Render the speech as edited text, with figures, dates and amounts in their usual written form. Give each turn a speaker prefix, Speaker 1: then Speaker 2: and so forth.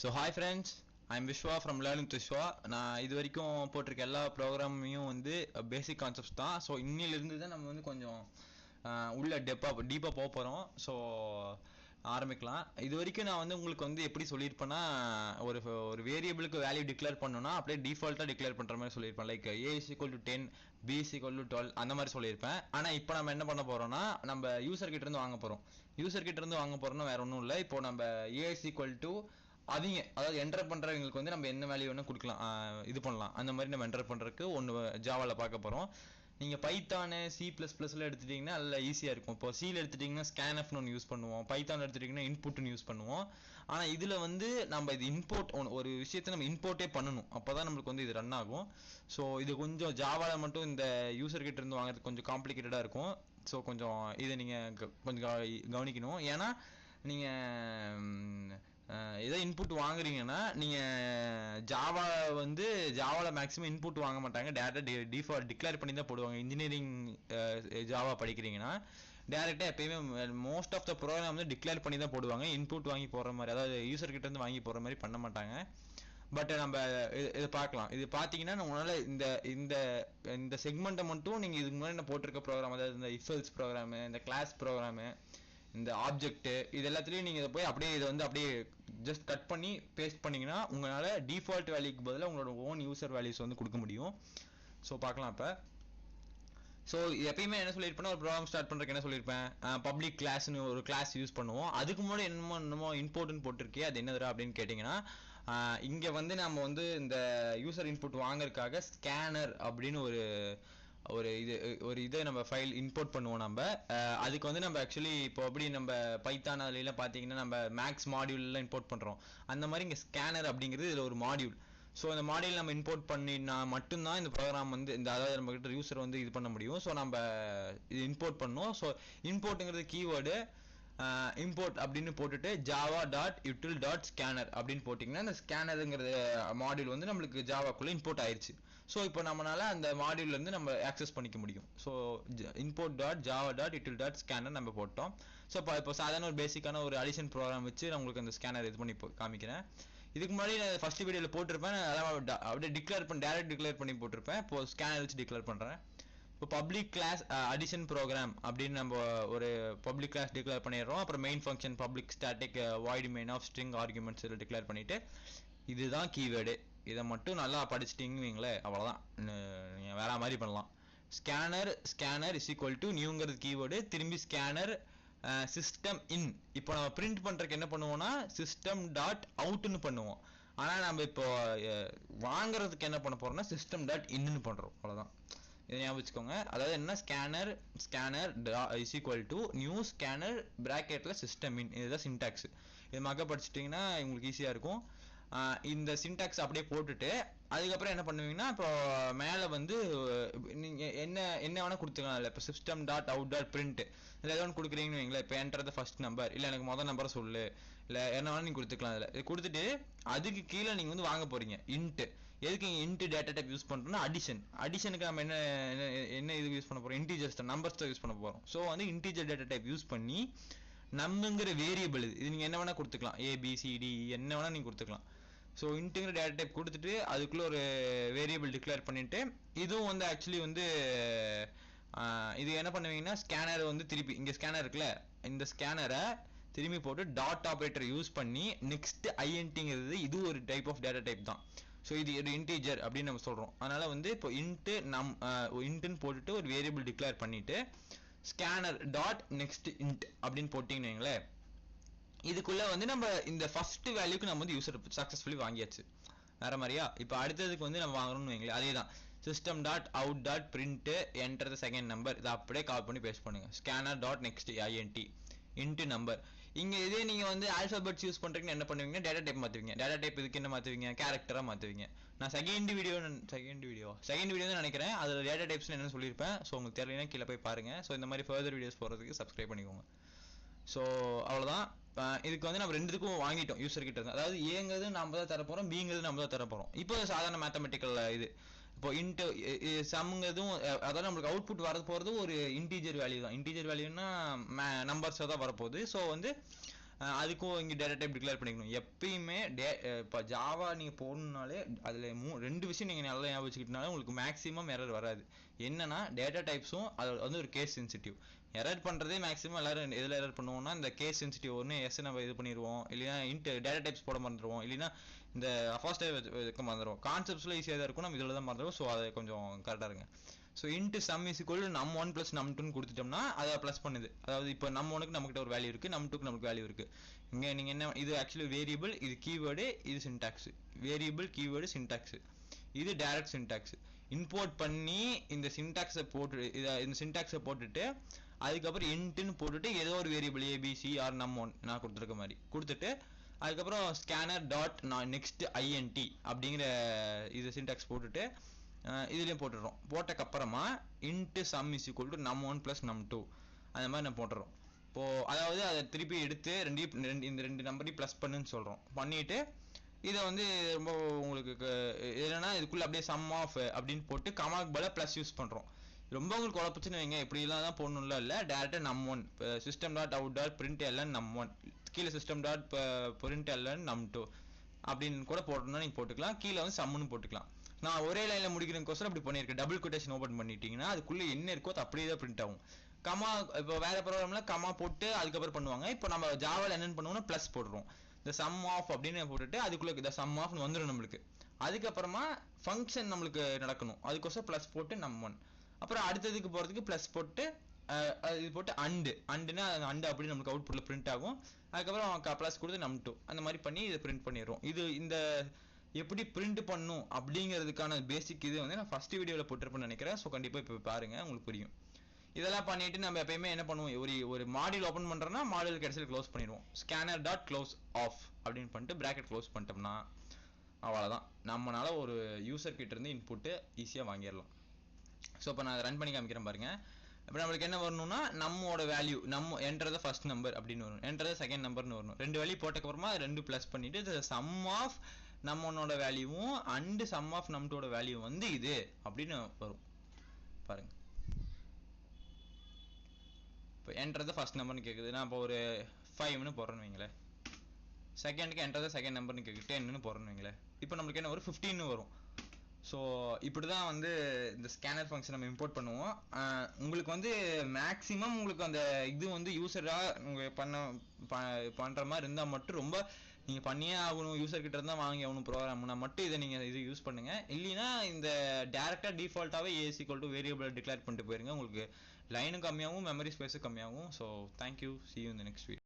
Speaker 1: So hi friends, I'm Vishwa from Learning to Vishwa. நான் இது வரைக்கும் போட்டிருக்க எல்லா ப்ரோக்ராமையும் வந்து பேசிக் கான்செப்ட்ஸ் தான். ஸோ இன்னிலிருந்து தான் நம்ம வந்து கொஞ்சம் உள்ள டீப்பாக போக போகிறோம். ஸோ ஆரம்பிக்கலாம். இது வரைக்கும் நான் வந்து உங்களுக்கு வந்து எப்படி சொல்லியிருப்பேன்னா, ஒரு வேரியபிளுக்கு வேல்யூ டிக்ளேர் பண்ணணும்னா அப்படியே டிஃபால்ட்டாக டிக்ளேர் பண்ணுற மாதிரி சொல்லியிருப்பேன். Like A is equal to 10, B is equal to 12 அந்த மாதிரி சொல்லியிருப்பேன். ஆனால் இப்போ நம்ம என்ன பண்ண போகிறோம்னா, நம்ம யூசர் கிட்ட இருந்து வாங்க போகிறோம். யூசர் கிட்ட இருந்து வாங்க போகிறோம்னா வேற ஒன்றும் இல்லை. இப்போ நம்ம A is equal to அவங்க அதாவது என்டர் பண்ணுறவங்களுக்கு வந்து நம்ம என்ன வேல்யூ வேணால் கொடுக்கலாம், இது பண்ணலாம். அந்த மாதிரி நம்ம என்டர் பண்ணுறதுக்கு ஒன்று ஜாவாவில் பார்க்க போகிறோம். நீங்கள் பைத்தானு C++ல எடுத்துட்டிங்கன்னா அதில் ஈஸியாக இருக்கும். இப்போ சியில் எடுத்துட்டிங்கன்னா ஸ்கேன்எஃப்னு ஒன்று யூஸ் பண்ணுவோம், பைத்தான் எடுத்துட்டிங்கன்னா இன்புட்னு யூஸ் பண்ணுவோம். ஆனால் இதில் வந்து நம்ம இது இம்போர்ட் ஒரு விஷயத்தை நம்ம இம்போர்ட்டே பண்ணணும், அப்போ தான் நம்மளுக்கு வந்து இது ரன் ஆகும். ஸோ இது கொஞ்சம் ஜாவாவில் மட்டும் இந்த யூசர் கிட்ட இருந்து வாங்குறது கொஞ்சம் காம்ப்ளிகேட்டடாக இருக்கும். ஸோ கொஞ்சம் இதை நீங்கள் கொஞ்சம் கவனிக்கணும். ஏன்னா நீங்கள் ஏதோ இன்புட் வாங்குறீங்கன்னா நீங்கள் ஜாவாவில் மேக்ஸிமம் இன்புட் வாங்க மாட்டாங்க, டேரெக்டாக டிஃபால்ட் டிக்ளேர் பண்ணி தான் போடுவாங்க. இன்ஜினியரிங் ஜாவா படிக்கிறீங்கன்னா டேரெக்டாக எப்பயுமே மோஸ்ட் ஆஃப் த ப்ரோக்ராம் வந்து டிக்ளேர் பண்ணி தான் போடுவாங்க, இன்புட் வாங்கி போடுற மாதிரி, அதாவது யூசர் கிட்ட இருந்து வாங்கி போகிற மாதிரி பண்ண மாட்டாங்க. பட் நம்ம இதை பார்க்கலாம். இது பார்த்தீங்கன்னா உங்களால் இந்த செக்மெண்ட்டை மட்டும் நீங்கள் இதுக்கு முன்னாடி நான் போட்டிருக்க ப்ரோக்ராம், அதாவது இந்த இஃபெல்ஸ் ப்ரோக்ராமு, இந்த கிளாஸ் ப்ரோக்ராமு, இந்த ஆப்ஜெக்ட், இது எல்லாத்துலேயும் நீங்கள் போய் அப்படியே இதை வந்து அப்படியே ஜஸ்ட் கட் பண்ணி பேஸ்ட் பண்ணிங்கன்னா உங்களால் டிஃபால்ட் வேல்யூக்கு பதிலாக உங்களோட ஓன் யூசர் வேல்யூஸ் வந்து கொடுக்க முடியும். ஸோ பார்க்கலாம். இப்போ ஸோ எப்பயுமே என்ன சொல்லியிருப்பேன்னா, ஒரு ப்ரோக்ராம் ஸ்டார்ட் பண்ணுறதுக்கு என்ன சொல்லியிருப்பேன், பப்ளிக் கிளாஸ்னு ஒரு கிளாஸ் யூஸ் பண்ணுவோம். அதுக்கு முன்னாடி என்னமோ இன்புட்னு போட்டிருக்கே, அது என்னதுடா அப்படின்னு கேட்டிங்கன்னா, இங்கே வந்து நம்ம வந்து இந்த யூசர் இன்புட் வாங்கறதுக்காக ஸ்கேனர் அப்படின்னு ஒரு இதை நம்ம ஃபைல் இம்போர்ட் பண்ணுவோம். நம்ம அதுக்கு வந்து நம்ம ஆக்சுவலி இப்போ அப்படி நம்ம பைத்தான் அதுலாம் பார்த்தீங்கன்னா நம்ம மேக்ஸ் மாடியூல்லாம் இம்போர்ட் பண்ணுறோம். அந்த மாதிரி இங்கே ஸ்கேனர் அப்படிங்கிறது இதில் ஒரு மாடியூல். ஸோ இந்த மாடியூல் நம்ம இம்போர்ட் பண்ணினா மட்டும்தான் இந்த ப்ரோக்ராம் வந்து அதாவது நம்ம கிட்ட யூசர் வந்து இது பண்ண முடியும். ஸோ நம்ம இது இம்போர்ட் பண்ணோம். ஸோ இம்போர்ட்டுங்கிறது கீவேர்டு இம்போர்ட் அப்படின்னு போட்டுட்டு java.util.scanner அப்படின்னு போட்டிங்கன்னா இந்த ஸ்கேனருங்கிறது மாடியூல் வந்து நம்மளுக்கு ஜாவாக்குள்ளே இம்போர்ட் ஆயிடுச்சு. ஸோ இப்போ நம்மளால அந்த மாடியூல்லேருந்து நம்ம ஆக்சஸ் பண்ணிக்க முடியும். ஸோ import.java.util.scanner நம்ம போட்டோம். ஸோ இப்போ சாதாரண ஒரு பேசிக்கான ஒரு அடிஷன் ப்ரோக்ராம் வச்சு நான் உங்களுக்கு அந்த ஸ்கேனர் இது பண்ணி காமிக்கிறேன். இதுக்கு முன்னாடி நான் ஃபர்ஸ்ட் வீடியோவில் போட்டிருப்பேன், அப்படியே டேரக்ட் டிக்ளேர் பண்ணி போட்டிருப்பேன். இப்போ ஸ்கேனர் வச்சு டிக்ளேர் பண்ணுறேன். இப்போ பப்ளிக் கிளாஸ் அடிஷன் ப்ரோக்ராம் அப்படின்னு நம்ம ஒரு பப்ளிக் கிளாஸ் டிக்ளேர் பண்ணிடுறோம். அப்புறம் main function public static void main of string arguments இதில் டிக்ளேர் பண்ணிவிட்டு இதுதான் கீவேர்டு. இதை மட்டும் நல்லா படிச்சுட்டிங்கன்னு வைங்களேன், அவ்வளோதான். நீங்கள் வேற மாதிரி பண்ணலாம். ஸ்கேனர் இஸ் ஈக்குவல் டு நியூங்கிறது கீவேர்டு, திரும்பி ஸ்கேனர் சிஸ்டம் இன். இப்போ நம்ம பிரிண்ட் பண்ணுறதுக்கு என்ன பண்ணுவோம்னா சிஸ்டம் டாட் அவுட்னு பண்ணுவோம். ஆனால் நம்ம இப்போ வாங்குறதுக்கு என்ன பண்ண போகிறோம்னா சிஸ்டம் டாட் இன்னு பண்ணுறோம், அவ்வளோதான். இதை ஞாபகம் வச்சுக்கோங்க. அதாவது என்ன, scanner is equal to new scanner பிராக்கெட்டில் சிஸ்டம் இன், இதுதான் சின்டாக்ஸ். இது மக படிச்சிட்டிங்கன்னா உங்களுக்கு ஈஸியாக இருக்கும். இந்த சின்டாக்ஸ் அப்படியே போட்டுட்டு அதுக்கப்புறம் என்ன பண்ணுவீங்கன்னா, இப்போ மேலே வந்து நீங்கள் என்ன வேணால் கொடுத்துக்கலாம். இல்லை இப்போ system dot out dot print இல்லை ஏதோ ஒன்று கொடுக்குறீங்கன்னு வைங்களேன். இப்போ என்ட்றது ஃபர்ஸ்ட் நம்பர், இல்லை எனக்கு மொதல் நம்பரை சொல்லு, இல்லை என்ன வேணால் நீங்கள் கொடுத்துக்கலாம். இதில் இது கொடுத்துட்டு அதுக்கு கீழே நீங்கள் வந்து வாங்க போகிறீங்க இன்ட்டு. எதுக்கு இன்ட்டு டேட்டா டைப் யூஸ் பண்ணுறோம்னா அடிஷனுக்கு நம்ம என்ன இது யூஸ் பண்ண போகிறோம், இன்டீஜர்ஸ் தான், நம்பர்ஸ் தான் யூஸ் பண்ண போகிறோம். ஸோ வந்து இன்டீஜர் டேட்டா டைப் யூஸ் பண்ணி நம்மங்கிற வேரியபிள் இது நீங்கள் என்ன வேணால் கொடுத்துக்கலாம், ABCD என்ன வேணால் நீங்கள் கொடுத்துக்கலாம். ஸோ இன்ட்டுங்கிற டேட்டா டைப் கொடுத்துட்டு அதுக்குள்ளே ஒரு வேரியபிள் டிக்ளேர் பண்ணிவிட்டு இதுவும் வந்து ஆக்சுவலி வந்து இது என்ன பண்ணுவீங்கன்னா ஸ்கேனர் வந்து திருப்பி இங்கே ஸ்கேனர் இருக்குல்ல, இந்த ஸ்கேனரை திரும்பி போட்டு டாட் ஆப்ரேட்டர் யூஸ் பண்ணி நெக்ஸ்ட் INTங்கிறது இது ஒரு டைப் ஆஃப் டேட்டா டைப் தான். ஸோ இது ஒரு இன்டீஜர் அப்படின்னு நம்ம சொல்கிறோம். அதனால் வந்து இப்போ இன்ட்டுன்னு போட்டுட்டு ஒரு வேரியபிள் டிக்ளேர் பண்ணிவிட்டு ஸ்கேனர் டாட் நெக்ஸ்ட் இன்ட் அப்படின்னு போட்டிங்கன்னு வைங்களேன், இதுக்குள்ளே வந்து நம்ம இந்த ஃபர்ஸ்ட் வேல்யூக்கு நம்ம வந்து யூசர் சக்ஸஸ்ஃபுல்லி வாங்கியாச்சு. வேற மாதிரியா இப்போ அடுத்ததுக்கு வந்து நம்ம வாங்கணும்னு வைங்களேன், அதே தான் system dot out dot print enter the second number, இதை அப்படியே கால் பண்ணி பேஸ்ட் பண்ணுங்க. Scanner dot next INT into number. இங்கே இதே நீங்கள் வந்து ஆல்ஃபபெட்ஸ் யூஸ் பண்ணுறீங்கன்னு என்ன பண்ணுவீங்க, டேட்டா டைப் மாற்றுவீங்க. டேட்டா டைப் இதுக்கு என்ன மாற்றுவீங்க, கேரக்டராக மாற்றுவீங்க. நான் செகண்ட் வீடியோ தான் நினைக்கிறேன், அதில் டேட்டா டைப்ஸ் என்னன்னு சொல்லியிருப்பேன். ஸோ உங்களுக்கு தெரியலனா கீழே போய் பாருங்கள். ஸோ இந்த மாதிரி ஃபர்தர் வீடியோஸ் போகிறதுக்கு சப்ஸ்கிரைப் பண்ணிக்கோங்க. ஸோ அவ்வளோதான். இதுக்கு வந்து நம்ம ரெண்டுக்கும் வாங்கிட்டோம் யூசர் கிட்ட இருந்து. அதாவது ஏங்கிறது நம்ம தான் தரப்போகிறோம், பிங்கிறது நம்ம தான் தரப்போகிறோம். இப்போ சாதாரண மேத்தமெட்டிக்கல் இது இப்போ இன்ட்டு சம்ங்கிறதும் அதாவது நம்மளுக்கு அவுட்புட் போகிறது ஒரு இன்டீஜர் வேல்யூ தான். இன்டீஜர் வேல்யூன்னா நம்பர்ஸாக தான் வரப்போகுது. ஸோ வந்து அதுக்கும் இங்கே டேட்டா டைப் டிக்ளேர் பண்ணிக்கணும். எப்பயுமே இப்போ ஜாவா நீங்கள் போடணுன்னாலே அதில் 2 விஷயம் நீங்கள் நல்லா ஞாபகம் வச்சுக்கிட்டனாலே உங்களுக்கு மேக்ஸிமம் எரர் வராது. என்னன்னா டேட்டா டைப்ஸும் அது வந்து ஒரு கேஸ் சென்சிட்டிவ். எரர் பண்ணுறதே மேக்ஸிமம் எல்லாரும் எதில் எரர் பண்ணுவோம்னா இந்த கேஸ் சென்சிட்டிவ் ஒன்று எஸ் நம்ம இது பண்ணிடுவோம், இல்லைன்னா டேட்டா டைப்ஸ் போட மறந்துடுவோம், இல்லைன்னா இந்த ஃபர்ஸ்ட் வைக்க மறந்துடுவோம். கான்செப்ட்ஸில் ஈஸியாக தான் இருக்கும், நம்ம இதில் தான் மறந்துடுவோம். ஸோ அதை கொஞ்சம் கரெக்டாக இருங்க. So into sum is equal to num1 + num2 கொடுத்துட்டோம்னா அதை ப்ளஸ் பண்ணுது. அதாவது இப்போ num1க்கு நம்மகிட்ட ஒரு வேல்யூ இருக்குது, num2க்கு நமக்கு வேல்யூ இருக்குது. இங்கே நீங்கள் என்ன, இது ஆக்சுவலி வேரியபிள், இது கீவேர்டு, இது சின்டாக்ஸ். வேரியபிள் கீவேர்டு சின்டாக்ஸ், இது டைரக்ட் சின்டாக்ஸ். இம்போர்ட் பண்ணி இந்த சின்டாக்ஸை போட்டு இந்த சின்டாக்ஸை போட்டுட்டு அதுக்கப்புறம் இன்ட்டுன்னு போட்டுட்டு ஏதோ ஒரு வேரியபிள் ஏபிசி ஆர் num1 நான் கொடுத்துருக்க மாதிரி கொடுத்துட்டு அதுக்கப்புறம் ஸ்கேனர் டாட் நெக்ஸ்ட் ஐஎன்டி அப்படிங்கிற இது சின்டாக்ஸ் போட்டுட்டு இதுலேயும் போட்டுடுறோம். போட்டக்கப்புறமா int sum is equal to num1 + num2 அந்த மாதிரி நான் போட்டுறோம். இப்போது அதாவது அதை திருப்பி எடுத்து இந்த ரெண்டு நம்பரையும் ப்ளஸ் பண்ணுன்னு சொல்கிறோம். பண்ணிவிட்டு இதை வந்து ரொம்ப உங்களுக்கு என்னன்னா இதுக்குள்ளே அப்படியே சம் ஆஃப் அப்படின்னு போட்டு கமாக்கு பதிலாக ப்ளஸ் யூஸ் பண்ணுறோம். ரொம்ப உங்களுக்கு குழப்பச்சுன்னு வைங்க, இப்படிலாம் தான் போடணும்ல இல்லை, டேரெக்டாக num1 system dot out dot println num1 கீழே system டாட் println num2 அப்படின்னு கூட போட்டோம்னா நீங்கள் போட்டுக்கலாம். கீழே வந்து சம்முன்னு போட்டுக்கலாம். நான் ஒரே லைனில் முடிக்கிறதுக்கோசரம் அப்படி பண்ணியிருக்கேன். டபுள் கொட்டேஷன் ஓப்பன் பண்ணிட்டீங்கன்னா அதுக்குள்ளே என்ன இருக்கோ அது அப்படியே தான் பிரிண்ட் ஆகும். கமா இப்போ வேறு ப்ரோக்ராமில் கமா போட்டு அதுக்கப்புறம் பண்ணுவாங்க. இப்போ நம்ம ஜாவாவில் என்னென்னு பண்ணுவோம்னா ப்ளஸ் போடுறோம். இந்த சம் ஆஃப் அப்படின்னு போட்டுட்டு அதுக்குள்ளே இந்த சம் ஆஃப் வந்துடும் நம்மளுக்கு. அதுக்கப்புறமா ஃபங்க்ஷன் நம்மளுக்கு நடக்கணும், அதுக்கோசரம் ப்ளஸ் போட்டு num1. அப்புறம் அடுத்ததுக்கு போகிறதுக்கு ப்ளஸ் போட்டு இது போட்டு அண்டுன்னா அண்டு அப்படி நம்மளுக்கு அவுட்புட்டில் பிரிண்ட் ஆகும். அதுக்கப்புறம் ப்ளஸ் கொடுத்து num2 அந்த மாதிரி பண்ணி இதை பிரிண்ட் பண்ணிடுறோம். இது இந்த எப்படி பிரிண்ட் பண்ணும் அப்படிங்கிறதுக்கான பேசிக் இது வந்து நான் ஃபர்ஸ்ட் வீடியோவில் போட்டிருப்பேன்னு நினைக்கிறேன். ஸோ கண்டிப்பாக இப்போ பாருங்கள், உங்களுக்கு புரியும். இதெல்லாம் பண்ணிட்டு நம்ம எப்பயுமே என்ன பண்ணுவோம், ஒரு மாடியூல் ஓப்பன் பண்ணுறோன்னா மாடியூல் கடைசியில் க்ளோஸ் பண்ணிடுவோம். ஸ்கேனர் டாட் க்ளோஸ் ஆஃப் அப்படின்னு பண்ணிட்டு ப்ராக்கெட் க்ளோஸ் பண்ணிட்டோம்னா அவ்வளோதான், நம்மளால ஒரு யூசர் கிட்ட இருந்து இன்புட்டு ஈஸியாக வாங்கிடலாம். ஸோ இப்போ நான் ரன் பண்ணி காமிக்கிறேன் பாருங்கள். இப்போ நம்மளுக்கு என்ன வரணும்னா நம்மளோட value enter the first number அப்படின்னு வரும், என்டர் த செகண்ட் நம்பர்னு வரணும். 2 வேல்யூ போட்டக்கப்புறமா 2 ப்ளஸ் பண்ணிட்டு இது சம் ஆஃப் நம்மனோட வேல்யூவும் அண்டு சம் ஆஃப் நம்2ஓட வேல்யூ வந்து இது அப்படின்னு வரும் பாருங்க. இப்போ என்டர் த ஃபர்ஸ்ட் நம்பர்னு கேட்குது, நான் இப்போ ஒரு 5ன்னு போடுறேன்னு வைங்களேன். செகண்டுக்கு என்டர் த செகண்ட் நம்பர்னு கேட்குது 10ன்னு போடுறேன்னு வைங்களேன். இப்போ நம்மளுக்கு என்ன வரும், 15 வரும். ஸோ இப்படி தான் வந்து இந்த ஸ்கேனர் ஃபங்க்ஷன் நம்ம இம்போர்ட் பண்ணுவோம். உங்களுக்கு வந்து மேக்ஸிமம் உங்களுக்கு அந்த இது வந்து யூஸராக உங்கள் பண்ணுற மாதிரி இருந்தால் மட்டும் ரொம்ப நீங்கள் பண்ணியே ஆகணும், யூசர் கிட்ட இருந்தால் வாங்கி ஆகணும் ப்ரோக்ராம்னா மட்டும் இதை நீங்கள் இது யூஸ் பண்ணுங்கள். இல்லைன்னா இந்த டேரெக்டாக டிஃபால்ட்டாகவே S equal to variable declare பண்ணிட்டு போயிருங்க. உங்களுக்கு லைனும் கம்மியாகவும் மெமரி ஸ்பேஸும் கம்மியாகும். So thank you, see you in the next video.